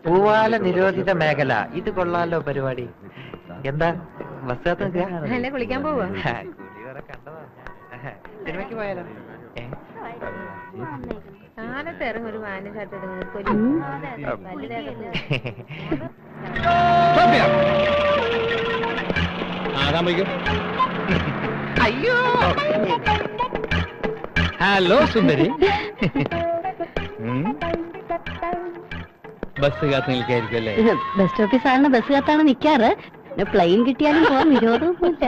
പൂവാല നിരോധിത മേഖല. ഇത് കൊള്ളാലോ പരിപാടി. എന്താ ബസ് കുളിക്കാൻ പോവാ? കണ്ടതാ. സിനിമയ്ക്ക് പോയാലോ? കാലത്ത് ഇറങ്ങും ഒരു വാന ഷർട്ട് അയ്യോ. ഹലോ സുന്ദരി. ബസ് കാത്ത് നിൽക്കായിരിക്കും അല്ലേ? ബസ് സ്റ്റോപ്പിൽ സാറിന് ബസ് കാത്താണ് നിൽക്കാറ്. പ്ലെയിൻ കിട്ടിയാലും പോകാൻ വിരോധമൊന്നുമില്ല.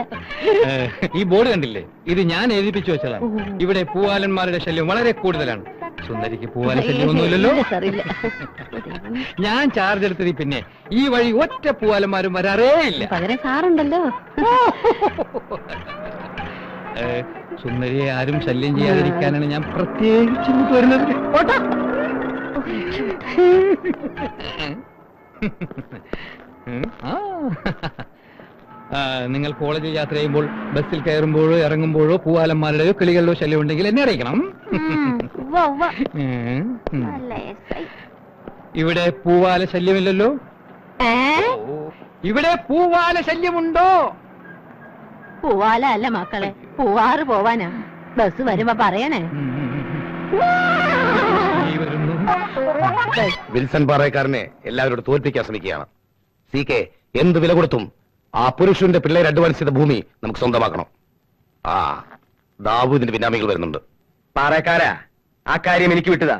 ഈ ബോർഡ് കണ്ടില്ലേ? ഇത് ഞാൻ എഴുതിപ്പിച്ചു വെച്ചതാണ്. ഇവിടെ പൂവാലന്മാരുടെ ശല്യം വളരെ കൂടുതലാണ്. സുന്ദരിക്ക് പൂവാല ശല്യമൊന്നുമില്ലല്ലോ? ഞാൻ ചാർജ് എടുത്തത് പിന്നെ ഈ വഴി ഒറ്റ പൂവാലന്മാരും വരാറേ ഇല്ല. പകരം സാറുണ്ടല്ലോ. സുന്ദരിയെ ആരും ശല്യം ചെയ്യാതിരിക്കാനാണ് ഞാൻ പ്രത്യേകിച്ച് ഇങ്ങോട്ട് വരുന്നത്. നിങ്ങൾ കോളേജിൽ യാത്ര ചെയ്യുമ്പോൾ ബസ്സിൽ കയറുമ്പോഴോ ഇറങ്ങുമ്പോഴോ പൂവാലന്മാരുടെയോ കിളികളുടെയോ ശല്യം ഉണ്ടെങ്കിൽ എന്നെ അറിയിക്കണം. ഇവിടെ പൂവാല ശല്യമില്ലല്ലോ? ഇവിടെ പൂവാല ശല്യമുണ്ടോ? പൂവാല അല്ല മക്കളെ, പൂവാറ് പോവാനാ. ബസ് വരുമ്പോ പറയണേ. വിൽസൺ പാറയക്കാരനെ എല്ലാവരോടും തോൽപ്പിക്കാൻ ശ്രമിക്കുകയാണ്. സി കെ എന്ത് വില കൊടുത്തും ആ പുരുഷന്റെ പിള്ളേർ അഡ്വാൻസ് ചെയ്ത ഭൂമി നമുക്ക് സ്വന്തമാക്കണം. ആ ദാവൂദിന്റെ പിന്നാമികൾ വരുന്നുണ്ട്. പാറക്കാരാ, ആ കാര്യം എനിക്ക് വിട്ടതാ.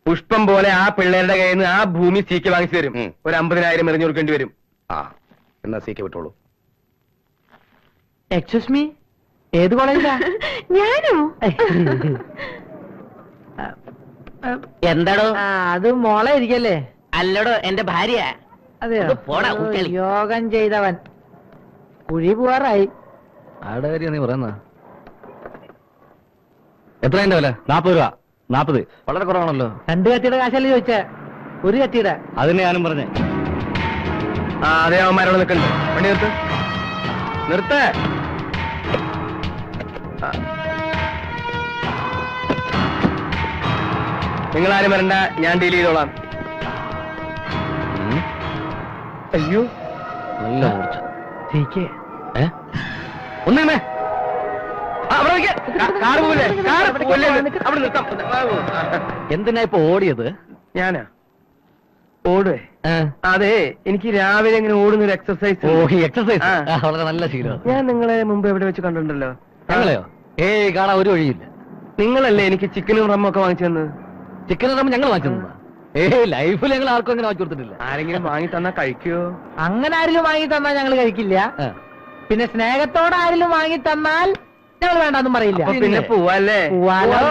പുഷ്പം പോലെ ആ പിള്ളേരുടെ കയ്യിൽ നിന്ന് ആ ഭൂമി സി കെ വാങ്ങിച്ചു തരും. ഒരു 50,000 എറിഞ്ഞു കൊടുക്കേണ്ടി വരും. ആ എന്നാ സി കെ വിട്ടോളൂ. എക്സ്ക്യൂസ് മീ, ഏത് കോളേജിലാ? ഞാനോ? എന്താടോ? അത് മോളെ ഇരിക്കല്ലേ? അല്ലടോ, എന്റെ ഭാര്യ. അതെ, പോടാ കുട്ടികളി. യോഗം ചെയ്തവൻ കുഴി പോവാറായി. ആടെ കാര്യം നീ പറയുന്ന എത്ര എന്റെ വില? 40 രൂപ. 40 വളരെ കുറവാണല്ലോ. 2 കത്തിയുടെ കാശല്ലേ ചോദിച്ചേ? 1 കത്തിയുടെ. അതിന് ഞാനും പറഞ്ഞേ. ആ അതേ അവന്മാരോട് നിൽക്കണ്ടേ? വണ്ടി നിർത്ത്, നിർത്തേ. നിങ്ങളാരും വരണ്ട, ഞാൻ ഡീൽ ചെയ്തോളാം. അയ്യോ, നല്ല മൂർച്ച. ഒന്നേ കാറ് പോലെ അവിടെ നിർത്താം. എന്തിനാ ഇപ്പൊ ഓടിയത്? ഞാനാ ഓടുവേ? അതെ, എനിക്ക് രാവിലെ ഇങ്ങനെ ഓടുന്ന ഒരു എക്സർസൈസ്. എക്സർസൈസ് വളരെ നല്ല ശീലം. ഞാൻ നിങ്ങളെ മുമ്പ് എവിടെ വെച്ച് കണ്ടിട്ടുണ്ടല്ലോ. ഞങ്ങളെയോ? കാണാൻ ഒരു വഴിയില്ല. നിങ്ങളല്ലേ എനിക്ക് ചിക്കനും റമ്മും ഒക്കെ വാങ്ങിച്ചു തന്നത്? ചിക്കൻ റമ്മ ഞങ്ങൾ വാങ്ങിച്ചു? ലൈഫിൽ ഞങ്ങൾ ആർക്കും അങ്ങനെ വാങ്ങിച്ചു കൊടുത്തിട്ടില്ല. ആരെങ്കിലും വാങ്ങി തന്നാ കഴിക്കുവോ? അങ്ങനെ ആരെങ്കിലും വാങ്ങി തന്നാൽ ഞങ്ങൾ കഴിക്കില്ല. പിന്നെ സ്നേഹത്തോടെ ആരെങ്കിലും വാങ്ങി തന്നാൽ ഞങ്ങൾ വേണ്ടെന്നും പറയില്ല. പിന്നെ പോവാല്ലേ? പോവാലോ.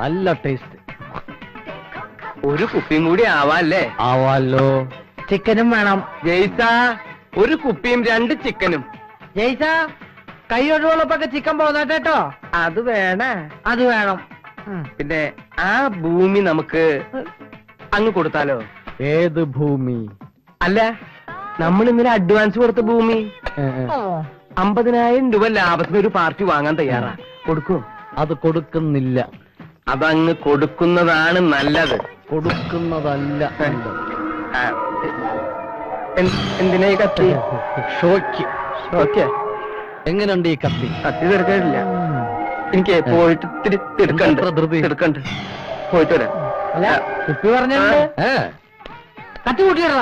നല്ല ടേസ്റ്റ്. ഒരു കുപ്പിയും കൂടി ആവാല്ലേ? ആവാലോ. ചിക്കനും വേണം. ജയ്സ, ഒരു കുപ്പിയും 2 ചിക്കനും. ജയ്സ, കൈ ഒഴിവുള്ളപ്പൊക്കെ ചിക്കൻ പോന്നേട്ടോ. അത് വേണേ? അത് വേണം. പിന്നെ ആ ഭൂമി നമുക്ക് അങ്ങ് കൊടുത്താലോ? ഏത് ഭൂമി? അല്ല, നമ്മൾ ഇന്നലെ അഡ്വാൻസ് കൊടുത്ത ഭൂമി. 50,000 രൂപ ലാഭത്തിന് ഒരു പാർട്ടി വാങ്ങാൻ തയ്യാറാ. കൊടുക്കോ? അത് കൊടുക്കുന്നില്ല. അതങ്ങ് കൊടുക്കുന്നതാണ് നല്ലത്. കൊടുക്കുന്നതല്ല. എന്തിനാ ഈ കത്തി? ഷോയ്ക്ക്. ഓക്കെ, എങ്ങനെയുണ്ട് ഈ കത്തി? കത്തി തീർക്കാനില്ല. എനിക്ക് പോയിട്ട് എടുക്കണ്ട്. പോയിട്ട് വരാം. കുപ്പി പറഞ്ഞുണ്ട് കത്തി കൂട്ടിയിട.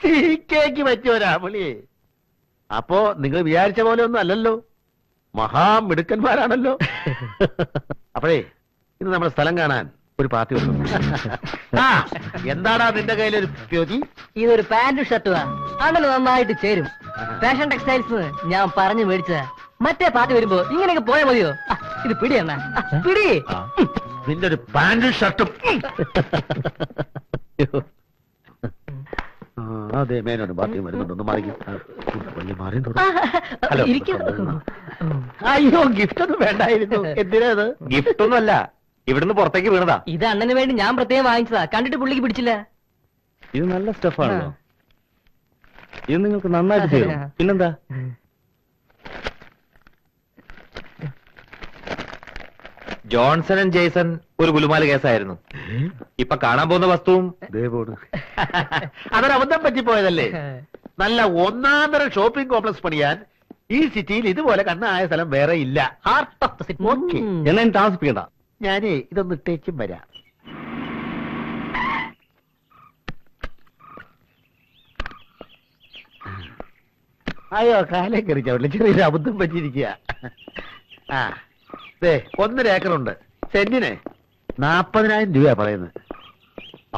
സീക്കേക്ക് പറ്റിയോരാ പുള്ളി. അപ്പോ നിങ്ങൾ വിചാരിച്ച പോലെ ഒന്നും അല്ലല്ലോ, മഹാമിടുക്കന്മാരാണല്ലോ. അപ്പോഴേ ഇത് നമ്മുടെ സ്ഥലം കാണാൻ ഒരു പാർട്ടി വന്നു. എന്താടാ നിന്റെ കയ്യിലൊരു പ്യോതി? ഇതൊരു പാന്റും ഷർട്ടുവാ. അണ്ണന് നന്നായിട്ട് ചേരും. ഫാഷൻ ടെക്സ്റ്റൈൽസ് ഞാൻ പറഞ്ഞു മേടിച്ചതാ. മറ്റേ പാർട്ടി വരുമ്പോ ഇങ്ങനെയൊക്കെ പോയാൽ മതിയോ? ഇത് പിടി അണ്ണ, പിടി. നിന്റെ ഒരു പാന്റും ഷർട്ടും. അതെ, മേനോന് പാർട്ടി വരുന്നുണ്ടോ? മാറി. അയ്യോ, ഗിഫ്റ്റ് ഒന്നും വേണ്ടായിരുന്നു. എന്തിനാ? ഗിഫ്റ്റ് ഒന്നുമല്ല, ഇവിടുന്ന് പുറത്തേക്ക് വീണതാ. ഇത് അണ്ണന് വേണ്ടി ഞാൻ പ്രത്യേകം വാങ്ങിച്ചതാ. കണ്ടിട്ട് പുള്ളിക്ക് പിടിച്ചില്ല. ഇത് നല്ല സ്റ്റഫാണല്ലോ. ഇത് നിങ്ങൾക്ക് നന്നായിട്ട് ചെയ്യും. പിന്നെന്താ? ജോൺസൺ ആൻഡ് ജേസൺ ഒരു ഗുലുമാല കേസായിരുന്നു. ഇപ്പൊ കാണാൻ പോകുന്ന വസ്തുവും അതൊരു അബദ്ധം പറ്റിപ്പോയതല്ലേ. നല്ല ഒന്നാന്തരം ഷോപ്പിംഗ് കോംപ്ലക്സ് പണിയാൻ ഈ സിറ്റിയിൽ ഇതുപോലെ കണ്ണായ സ്ഥലം വേറെ ഇല്ല. Heart of the city. Okay, എന്നെ താമസിപ്പിക്കണ്ട. ഞാനേ ഇതൊന്ന് ഇട്ടേക്കും വരാം. അയ്യോ, കാലേ കയറി ചവിട്ടില്ല, ചെറിയൊരു അബദ്ധം പറ്റിയിരിക്കുക. ആ, 1.5 ഏക്കറുണ്ട്. സെന്റിന് 40,000 രൂപ പറയുന്നത്.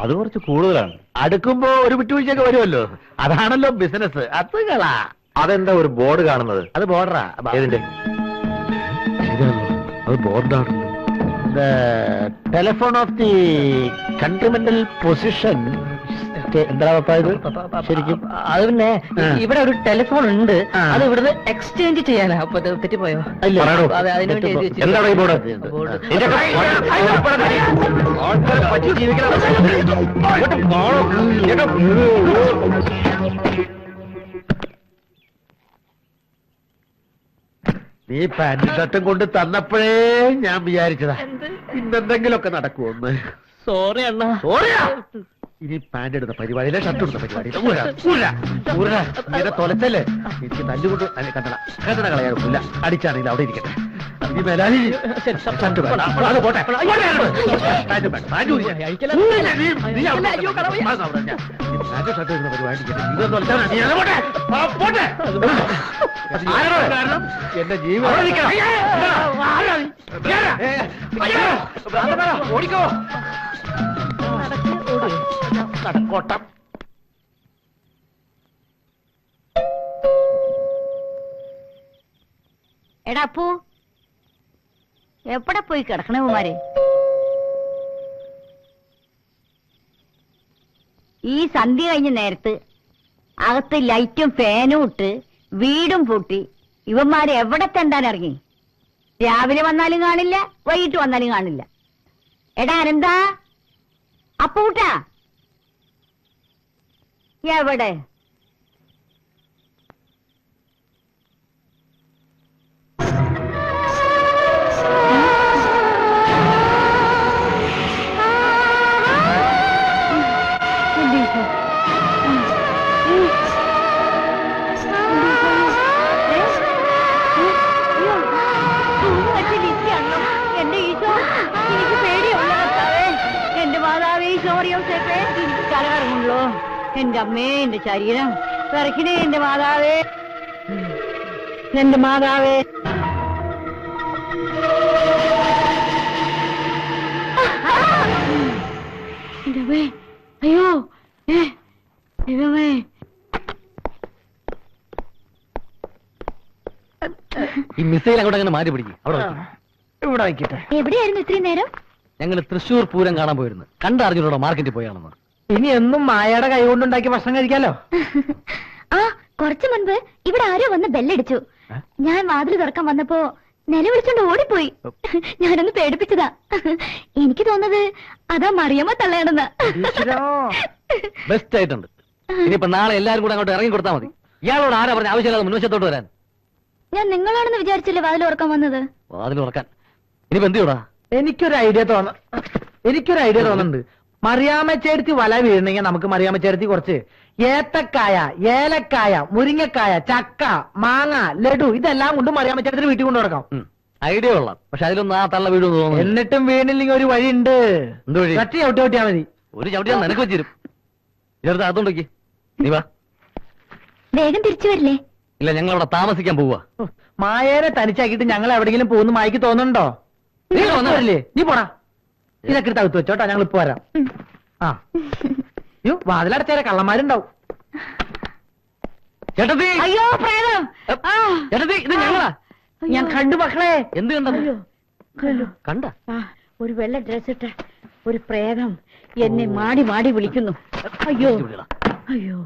അത് കുറച്ച് കൂടുതലാണ്. അടുക്കുമ്പോ ഒരു വിട്ടുവീഴ്ചയൊക്കെ വരുമല്ലോ. അതാണല്ലോ ബിസിനസ്. അതുകളാ. അതെന്താ ഒരു ബോർഡ് കാണുന്നത്? അത് ബോർഡറാ. ഏതിന്റെ? അത് ബോർഡാണ്. Telephone of the continental position. എന്താ ഇത് ശരിക്കും? അത് പിന്നെ ഇവിടെ ഒരു ടെലിഫോൺ ഉണ്ട്. അത് ഇവിടുന്ന് എക്സ്ചേഞ്ച് ചെയ്യാനാ. അപ്പൊ തെറ്റിപ്പോയോ? അതെ, അതിനു വേണ്ടി എഴുതി വെച്ചിട്ടുണ്ട്. എന്താണ് ഈ ബോർഡ്? നീ പാന്റും ഷർട്ടും കൊണ്ട് തന്നപ്പോഴേ ഞാൻ വിചാരിച്ചതാ ഇന്നെന്തെങ്കിലുമൊക്കെ നടക്കുമെന്ന്. സോറി അണ്ണാ. സോറിയാ. ഇനി പാന്റ് ഇടുന്ന പരിപാടിയിലെ ഷർട്ട് ഇടുന്ന പരിപാടി തൊലച്ചല്ലേ എനിക്ക് തല്ലുകൊണ്ട് കണ്ടട കളയാറില്ല. അടിച്ചാണെങ്കിൽ അവിടെ ഇരിക്കട്ടെ. ഇനി മേലാലി ഷർട്ട് വേണ്ട. അത് പോട്ടെ. പാന്റ് വേണ്ട. പാന്റ് ഷർട്ട് ഇടുന്ന പരിപാടി കാരണം എന്റെ ജീവിതം ഓടിക്കോ. കടക്കോട്ടം. എടാ അപ്പു, എവിടെ പോയി കിടക്കണേ ഉമാരെ? ഈ സന്ധ്യ കഴിഞ്ഞ നേരത്ത് അകത്ത് ലൈറ്റും ഫാനും ഇട്ട് വീടും പൂട്ടി ഇവന്മാരെ എവിടെ തെണ്ടാൻ ഇറങ്ങി? രാവിലെ വന്നാലും കാണില്ല, വൈകിട്ട് വന്നാലും കാണില്ല. എടാ അനന്താ, അപ്പൂട്ടാ എവിടെ? എന്റെ ഈശോ, എനിക്ക് പേടിയുള്ള കർത്താവേ, എന്റെ മാതാവേ, ഈശോറിയോ ചേപ്പേ, എനിക്ക് കലകറങ്ങുള്ളൂ. എന്റെ അമ്മേ, എന്റെ ശരീരം വിറക്കണേ. എന്റെ മാതാവേ, എന്റെ മാതാവേ. അയ്യോ, ദൈവമേ. ഈ മിസൈൽ അങ്ങോട്ട് അങ്ങനെ മാറ്റി പിടിക്കും. അവിടെ ഇവിടെ വയ്ക്കട്ടെ. എവിടെയായിരുന്നു ഇത്രയും നേരം? ഞങ്ങൾ തൃശ്ശൂർ പൂരം കാണാൻ പോയിരുന്നു. കണ്ടറിഞ്ഞൂടെ മാർക്കറ്റിൽ പോയാണെന്ന്. ഇനി എന്നും മായയുടെ കൈ കൊണ്ടുണ്ടാക്കി ഭക്ഷണം കഴിക്കാലോ. ആ, കുറച്ചു മുൻപ് ഇവിടെ ആരോ വന്ന് ബെല്ലടിച്ചു. ഞാൻ വാതിൽ തുറക്കാൻ വന്നപ്പോ നിലവിളിച്ചോണ്ട് ഓടിപ്പോയി. ഞാനൊന്ന് പേടിപ്പിച്ചതാ. എനിക്ക് തോന്നുന്നത് അതാ മറിയമ്മ തള്ളയാണെന്ന്. ബെസ്റ്റ് ആയിട്ടുണ്ട്. ഇനിയിപ്പോ നാളെ എല്ലാരും കൂടെ അങ്ങോട്ട് ഇറങ്ങി കൊടുത്താൽ മതി. ഇയാളോട് ആരാ പറഞ്ഞ ആവശ്യമില്ലാതെ മുൻവശത്തോട്ട് വരാൻ? ഞാൻ നിങ്ങളാണെന്ന് വിചാരിച്ചില്ലേ വാതിൽ തുറക്കാൻ വന്നത്? വാതിൽ തുറക്കാൻ ഇനിയിപ്പോ എന്ത് ചെയ്യൂടാ? എനിക്കൊരു ഐഡിയ തോന്നുന്നുണ്ട്. മറിയാമ്മച്ചേർത്തി വല വീഴണമെങ്കിൽ നമുക്ക് മറിയാമ്മച്ചേർത്തി കുറച്ച് ഏത്തക്കായ, ഏലക്കായ, മുരിങ്ങക്കായ, ചക്ക, മാങ്ങ, ലഡു ഇതെല്ലാം കൊണ്ട് മറിയാമ്മച്ചേർത്തിന് വീട്ടിൽ കൊണ്ടു നടക്കാം. ഐഡിയ കൊള്ളാം. പക്ഷെ അതിലൊന്നും ആ തള്ള വീട് തോന്നുന്നു. എന്നിട്ടും വീണില്ലെങ്കിൽ ഒരു വഴിയുണ്ട്. എന്ത് വഴി? ചട്ടി ചവിട്ടിയാ മതി. ഒരു ചവിട്ടിയാ നിനക്ക് വെച്ചിരും. ഇതെടുത്ത് അതുകൊണ്ടൊക്കെ നീ വാ. വേഗം തിരിച്ചു വരില്ലേ? ഇല്ല, ഞങ്ങൾ അവിടെ താമസിക്കാൻ പോവാ. മായേനെ തനിച്ചാക്കിയിട്ട് ഞങ്ങൾ എവിടെങ്കിലും പോകുന്ന മായ്ക്ക് തോന്നുന്നുണ്ടോ? നീ വരില്ലേ? നീ പോടാ. ഇതൊക്കെ തകുത്ത് വെച്ചോട്ടാ, ഞങ്ങൾ ഇപ്പൊ വരാം. ആ, വാതിലടച്ചേരെ കള്ളന്മാരുണ്ടാവും. ചേട്ടത്തി, അയ്യോ പ്രേതം! ചേട്ടത്തി, ഇത് ഞങ്ങളാ. ഞാൻ കണ്ടു മക്കളെ. എന്ത് കണ്ടത്? കണ്ട ഒരു വെള്ള ഡ്രസ് ഇട്ട ഒരു പ്രേതം എന്നെ മാടി മാടി വിളിക്കുന്നു. അയ്യോ അയ്യോ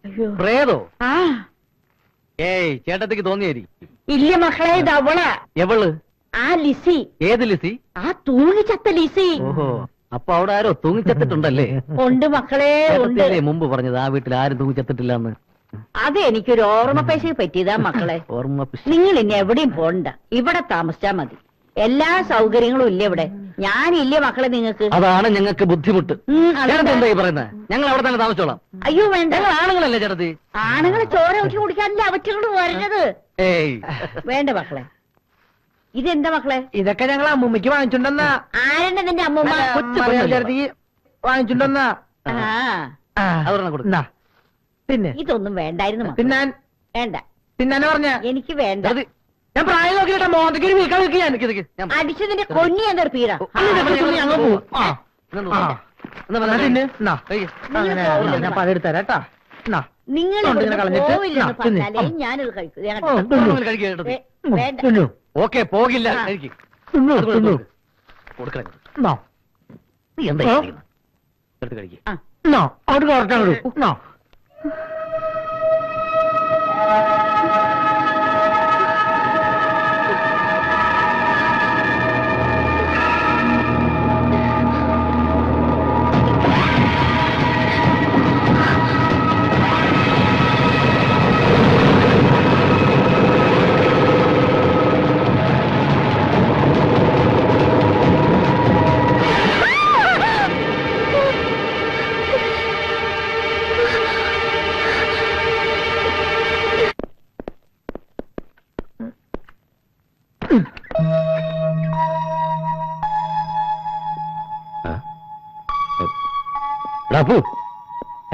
അയ്യോ. പ്രേതോ? ആ, ഏയ്, ചേട്ടത്തിക്ക് തോന്നിയായിരിക്കും. ഇല്ല മക്കളെ, ഇത് അവളാ. എവള്? ആ ലിസി. ഏത് ലിസി? ആ തൂങ്ങിച്ചത്ത ലിസി. ഓഹോ, അപ്പൊ അവിടെ ആരോ തൂങ്ങിച്ചത്തിട്ടുണ്ടല്ലേ? ഉണ്ട് മക്കളെ, ഉണ്ട്. ചേട്ടത്തിയല്ലേ മുമ്പ് പറഞ്ഞത് ആ വീട്ടിൽ ആരും തൂങ്ങിച്ചത്തിട്ടില്ലെന്ന്? അത് എനിക്കൊരു ഓർമ്മ പൈസ പറ്റിയതാ മക്കളെ. ഓർമ്മ നിങ്ങൾ ഇനി എവിടെയും പോണ്ട, ഇവിടെ താമസിച്ചാ മതി. എല്ലാ സൗകര്യങ്ങളും ഇല്ല ഇവിടെ. ഞാനില്ലേ മക്കളെ നിങ്ങൾക്ക്? അതാണ് ഞങ്ങൾക്ക് ബുദ്ധിമുട്ട്. ചേട്ടത്തി എന്തായി പറയുന്നത്? ഞങ്ങൾ അവിടെ തന്നെ താമസിച്ചോളാം. അയ്യോ വേണ്ട, ഞങ്ങൾ ആണുങ്ങളല്ലേ ചേട്ടത്തി? ആണുങ്ങൾ ചോര ഊറ്റി കുടിക്കാനല്ലേ അവറ്റകൾ വരുന്നത്. ഏയ് വേണ്ട മക്കളെ. ഇതെന്താ മക്കളെ? ഇതൊക്കെ ഞങ്ങൾ അമ്മൂമ്മയ്ക്ക് വാങ്ങിച്ചുണ്ടെന്നാ. ആരെന്നെ നിന്റെ അമ്മൂമ്മ? ചേർത്തിക്ക് വാങ്ങിച്ചുണ്ടെന്നാ. അതൊരെണ്ണം കൊടുക്ക്. എന്നാ. പിന്നെ ഇതൊന്നും വേണ്ടായിരുന്നു മക്കളെ. തിന്നാൻ വേണ്ട, തിന്നാനെ പറഞ്ഞ എനിക്ക് വേണ്ട. ഞാൻ പ്രായം നോക്കിയിട്ടാ മോന്തയ്ക്ക് ഒരു വീക്കാൻ വെക്ക് ഞാൻ. അടിച്ചതിന്റെ കൊന്നി ഞാൻ തീർപ്പീരാ. ഞങ്ങൾ പോവും. എന്നാ തിന്ന്. എന്നാ. അങ്ങനെ ഞാൻ പഴം എടുത്തരാം കേട്ടാ. എന്നാ. നിങ്ങൾ ഇങ്ങനെ കളഞ്ഞിട്ട് പോവില്ലെന്ന് തിന്ന്. പറഞ്ഞാലേ ഞാനത് കഴിക്കും. ഞാൻ ഓ, തിന്നു. കഴിക്കുക ചേട്ടത്തി. വേണ്ട. തിന്നു. ഓക്കെ പോകില്ല. കഴിക്ക്. തിന്നു. തിന്നു. കൊടുക്കണം. എന്നാ. നീ എന്താ ഓ. ചെയ്യുന്നത്? എടുത്ത് കഴിക്കുക. എന്നാ. അവിടെ കറക്റ്റാ എന്നാ.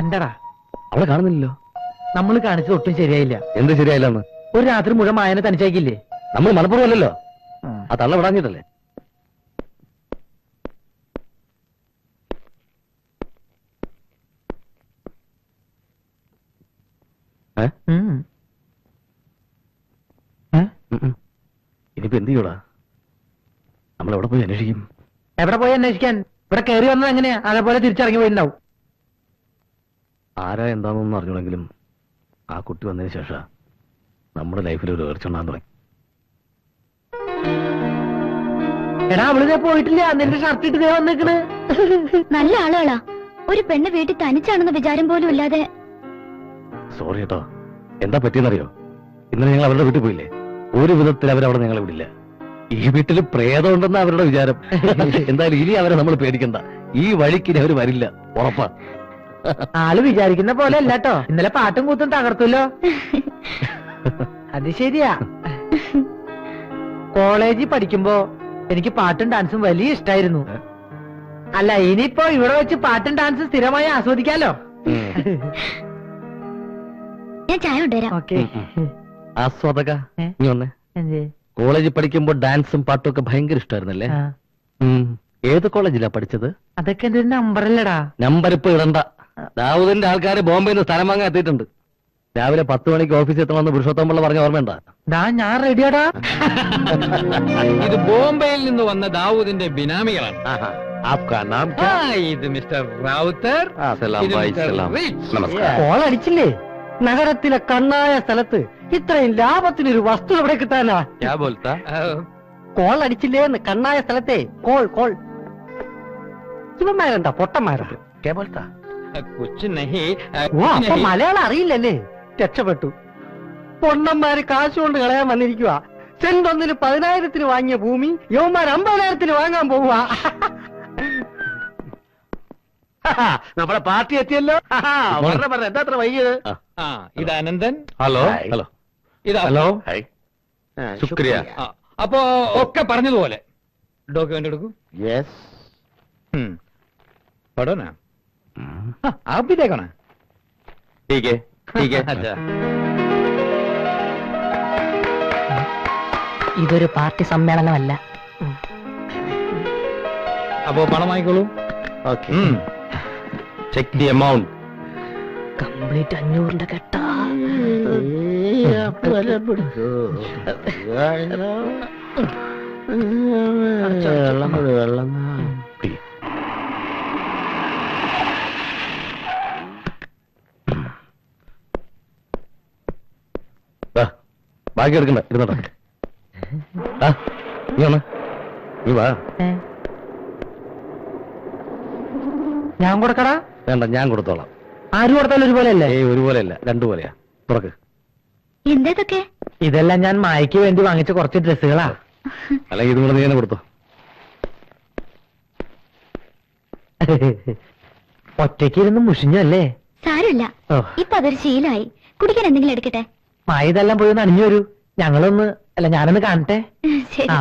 എന്താടാ അവളെ കാണുന്നില്ലല്ലോ. നമ്മൾ കാണിച്ചത് ഒട്ടും ശരിയായില്ല. എന്ത് ശരിയായില്ലെന്ന്? ഒരു രാത്രി മുഴുവൻ മായനെ തനിച്ചേക്കില്ലേ? നമ്മൾ മനപ്പൂർവ്വം അല്ലല്ലോ. ആ തള്ള വിടാഞ്ഞിട്ടല്ലേ? ഇനിയിപ്പോ എന്ത് ചെയ്യൂടാ? നമ്മൾ എവിടെ പോയി അന്വേഷിക്കും? എവിടെ പോയി അന്വേഷിക്കാൻ? ഇവിടെ കയറി വന്നത് എങ്ങനെയാ? അതേപോലെ തിരിച്ചിറങ്ങി പോയിട്ടുണ്ടാവും. ആരാ എന്താണെന്നൊന്നും അറിഞ്ഞൂടെങ്കിലും ആ കുട്ടി വന്നതിന് ശേഷം നമ്മുടെ ലൈഫിൽ ഒരു ഉയർച്ചുണ്ടാകാൻ തുടങ്ങി. എടാ അവളിതേ പോയിട്ടില്ല. നിന്റെ ഷർട്ട് ഇട്ട് വന്നേക്കണ്. നല്ല ആളുകളാ. ഒരു പെണ്ണ് വീട്ടിൽ തനിച്ചാണെന്ന വിചാരം പോലും ഇല്ലാതെ. സോറി കേട്ടോ. എന്താ പറ്റിയെന്നറിയോ? ഇന്നലെ ഞങ്ങൾ അവരുടെ വീട്ടിൽ പോയില്ലേ? ഒരു വിധത്തിൽ അവരവിടെ ഞങ്ങളെ വിടില്ല. ഈ വീട്ടിൽ പ്രേതമുണ്ടെന്ന് അവരുടെ വിചാരം. എന്തായാലും ഇനി അവരെ നമ്മൾ പേടിക്കണ്ട. ഈ വഴിക്ക് ഇനി അവർ വരില്ല, ഉറപ്പാ. ആള് വിചാരിക്കുന്ന പോലെ അല്ല കേട്ടോ. ഇന്നലെ പാട്ടും കൂത്തും തകർത്തല്ലോ. അത് ശരിയാ. കോളേജിൽ പഠിക്കുമ്പോ എനിക്ക് പാട്ടും ഡാൻസും വലിയ ഇഷ്ടായിരുന്നു. അല്ല ഇനിയിപ്പോ ഇവിടെ വെച്ച് പാട്ടും ഡാൻസും സ്ഥിരമായി ആസ്വദിക്കാലോ. ഞാൻ ചായ കൊണ്ടുവരാം. ഓക്കെ. ആസ്വാദക നീ വന്നേ. കോളേജിൽ പഠിക്കുമ്പോ ഡാൻസും പാട്ടും ഒക്കെ ഭയങ്കര ഇഷ്ടമായിരുന്നല്ലേ? ഏത് കോളേജിലാ പഠിച്ചത്? അതൊക്കെ എന്റെ നമ്പറല്ലടാ. നമ്പർ ഇപ്പൊ ഇടണ്ട. ദാവൂദിന്റെ ആൾക്കാര് ബോംബെയിൽ നിന്ന് സ്ഥലം വാങ്ങാൻ എത്തിയിട്ടുണ്ട്. രാവിലെ 10 മണിക്ക് ഓഫീസിൽ എത്തണമെന്ന് പുരുഷോത്തമുള്ള പറഞ്ഞ ഓർമ്മയുണ്ടാ? ഞാൻ റെഡിയാടാ. ഇത് ബോംബെയിൽ നിന്ന് വന്ന ദാവൂദിന്റെ ബിനാമികളാണ്. ഇത് മിസ്റ്റർ റാവുത്തർ. ഇത് മിസ്റ്റർ റിച്ച്. കോൾ അടിച്ചില്ലേ? നഗരത്തിലെ കണ്ണായ സ്ഥലത്ത് ഇത്രയും ലാഭത്തിനൊരു വസ്തു എവിടെ കിട്ടാനാ? കോൾ അടിച്ചില്ലേ? കണ്ണായ സ്ഥലത്തെ കോൾ കോൾ. ഇവന്മാരെന്താ പൊട്ടന്മാരാ? കുച്ച് നഹി. ഓ അപ്പൊ മലയാളം അറിയില്ലല്ലേ? രക്ഷപ്പെട്ടു. പൊണ്ണന്മാര് കാശ് കൊണ്ട് കളയാൻ വന്നിരിക്കുക. സെന്റ് ഒന്നിന് 10,000-ന് വാങ്ങിയ ഭൂമി യവന്മാർ 50,000-ന് വാങ്ങാൻ പോവുക. നമ്മുടെ പാർട്ടി എത്തിയല്ലോ. എന്താ അത്ര വൈകിയത്? ഇത് അനന്തൻ. ഹലോ ഹലോ ഇത് ഹലോ. ശുക്രിയ. അപ്പോ ഒക്കെ പറഞ്ഞതുപോലെ ഡോക്യുമെന്റ് എടുക്കൂ. യെസ്. पढ़ो ना। आप भी देखो ना। ठीक है ठीक है. अच्छा. ഇതൊരു പാർട്ടി സമ്മേളനമല്ല. അപ്പോ പണം വാങ്ങിക്കോളൂ. Okay. Check the amount. Complete 500 കെട്ടാ. വെള്ളം ബാക്കി എടുക്കണ്ട, ഇരുന്നോട്ടെ. നീ വന്ന് നീ വാ. ഞാൻ കൊടുക്കടാ. വേണ്ട, ഞാൻ കൊടുത്തോളാം. ആര് കൊടുത്താലും ഒരുപോലെ അല്ലേ? ഒരുപോലെയല്ല, രണ്ടുപോലെയാ. തുറക്ക്. എന്തേതൊക്കെ? ഇതെല്ലാം ഞാൻ മായയ്ക്ക് വേണ്ടി വാങ്ങിച്ച കുറച്ച് ഡ്രസ്സുകളാ. അല്ലെങ്കിൽ ഇതും കൂടെ നീ തന്നെ കൊടുത്തോ. ഒറ്റയ്ക്കിരുന്ന് മുഷിഞ്ഞല്ലേ? സാരമില്ല, ഓ, ഇപ്പൊ അതൊരു ശീലമായി. കുടിക്കാൻ എന്തെങ്കിലും എടുക്കട്ടെ? ഇതെല്ലാം പോയി ഒന്ന് അണിഞ്ഞു വരൂ. ഞാനൊന്ന് കാണട്ടെ. ശരി. ആ